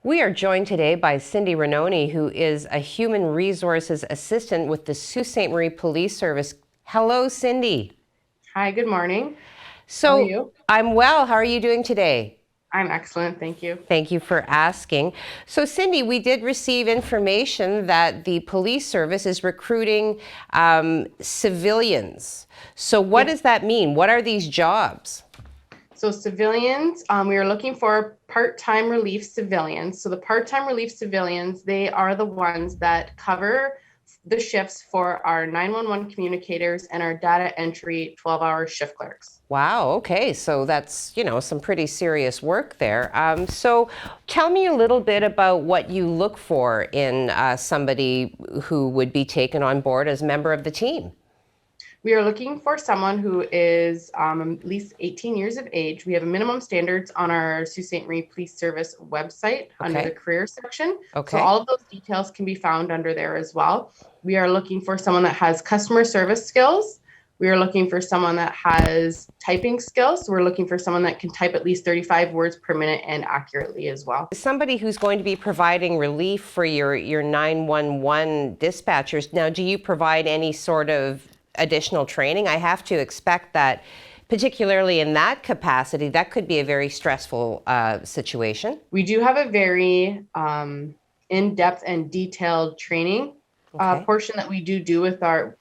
We are joined today by Cindy Ranoni, who is a human resources assistant with the Sault Ste. Marie Police Service. Hello, Cindy. Hi, good morning. How are So you? I'm well. How are you doing today? I'm excellent, thank you. Thank you for asking. So, Cindy, we did receive information that the police service is recruiting civilians. So, what Yes. does that mean? What are these jobs? So civilians, we are looking for part-time relief civilians. So the part-time relief civilians, they are the ones that cover the shifts for our 911 communicators and our data entry 12-hour shift clerks. Wow, okay, so that's, some pretty serious work there. So tell me a little bit about what you look for in somebody who would be taken on board as a member of the team. We are looking for someone who is at least 18 years of age. We have minimum standards on our Sault Ste. Marie Police Service website under the Okay, career section. So okay, all of those details can be found under there as well. We are looking for someone that has customer service skills. We are looking for someone that has typing skills. So we're looking for someone that can type at least 35 words per minute and accurately as well. somebody who's going to be providing relief for your 911 dispatchers. Now, do you provide any sort of additional training? I have to expect that, particularly in that capacity, that could be a very stressful situation. We do have a very in-depth and detailed training Okay. portion that we do with our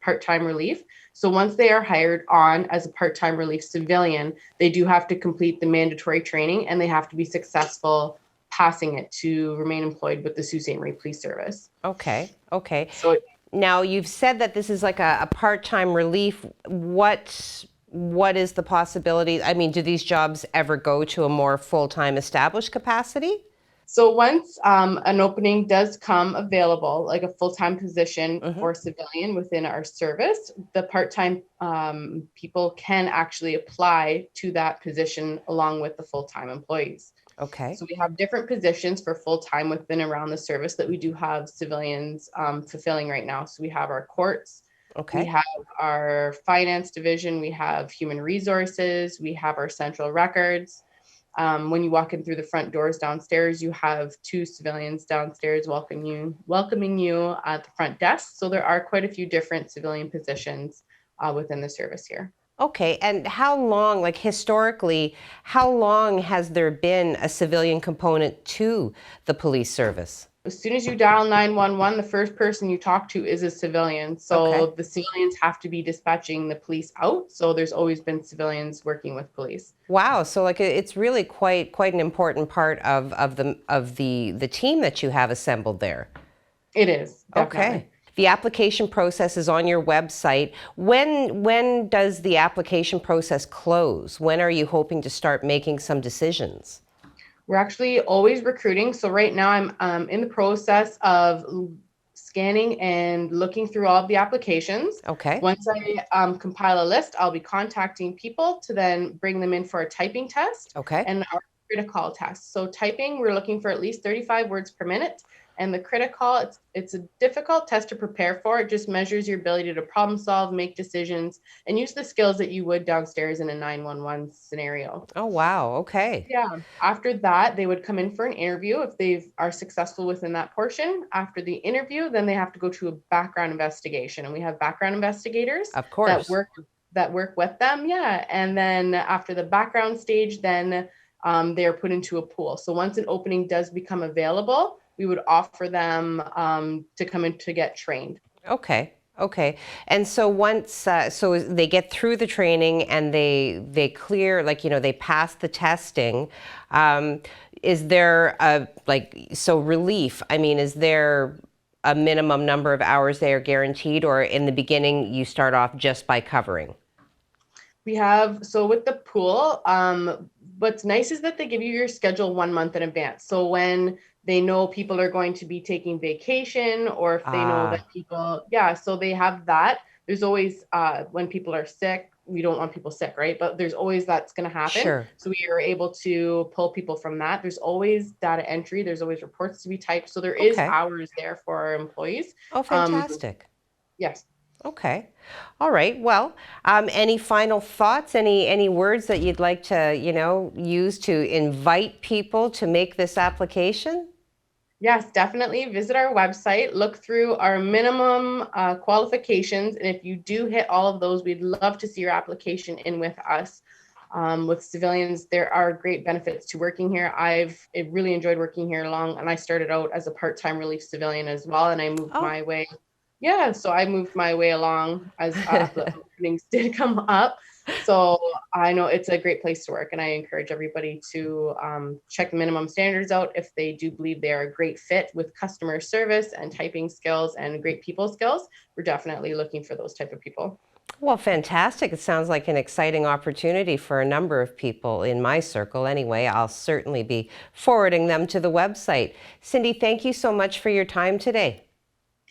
part-time relief. So once they are hired on as a part-time relief civilian, they do have to complete the mandatory training and they have to be successful passing it to remain employed with the Sault Ste. Marie Police Service. Okay. Okay. So Now, you've said that this is like a part-time relief. What is the possibility? I mean, do these jobs ever go to a more full-time established capacity? So once an opening does come available, like a full-time position Hmm. for civilian within our service, the part-time people can actually apply to that position along with the full-time employees. Okay. So we have different positions for full-time within around the service that we do have civilians fulfilling right now. So we have our courts, we Okay. have our finance division, we have human resources, we have our central records. When you walk in through the front doors downstairs, you have two civilians downstairs welcoming you at the front desk. So there are quite a few different civilian positions within the service here. Okay. And how long, like historically, how long has there been a civilian component to the police service? As soon as you dial 911, the first person you talk to is a civilian. Okay. So the civilians have to be dispatching the police out. So there's always been civilians working with police. Wow. So like it's really quite an important part of the team that you have assembled there. It is Okay. definitely. The application process is on your website. When does the application process close? When are you hoping to start making some decisions? We're actually always recruiting. So right now I'm in the process of scanning and looking through all of the applications. Okay. Once I compile a list, I'll be contacting people to then bring them in for a typing test Okay. and our critical test. So typing, we're looking for at least 35 words per minute. And the critical, it's a difficult test to prepare for. It just measures your ability to problem solve, make decisions, and use the skills that you would downstairs in a 911 scenario. Oh, wow. Okay. Yeah. After that, they would come in for an interview if they are successful within that portion. After the interview, then they have to go to a background investigation, and we have background investigators Of that course. work with them. Yeah, and then after the background stage, then they are put into a pool. So once an opening does become available, we would offer them to come in to get trained. Okay. Okay. And so once so they get through the training and they clear, like, they pass the testing, um, is there a, like, so relief, I mean, is there a minimum number of hours they are guaranteed, or in the beginning you start off just by covering? We have, so with the pool, what's nice is that they give you your schedule 1 month in advance. So when they know people are going to be taking vacation, or if they know that Ah, people, yeah, so they have that. There's always, when people are sick, we don't want people sick, right? But there's always that's going to happen. sure. So we are able to pull people from that. There's always data entry, there's always reports to be typed. So there is Okay. hours there for our employees. Oh, Um, fantastic. yes. Okay. All right. Well, any final thoughts? Any words that you'd like to, use to invite people to make this application? Yes, definitely visit our website, look through our minimum qualifications, and if you do hit all of those, we'd love to see your application in with us. With civilians, there are great benefits to working here. I've really enjoyed working here long, and I started out as a part-time relief civilian as well, and I moved Oh, my way. Yeah, so I moved my way along as the openings did come up. So I know it's a great place to work, and I encourage everybody to check the minimum standards out if they do believe they are a great fit with customer service and typing skills and great people skills. We're definitely looking for those type of people. well, fantastic. It sounds like an exciting opportunity for a number of people in my circle. Anyway, I'll certainly be forwarding them to the website. Cindy, thank you so much for your time today.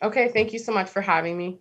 Okay, thank you so much for having me.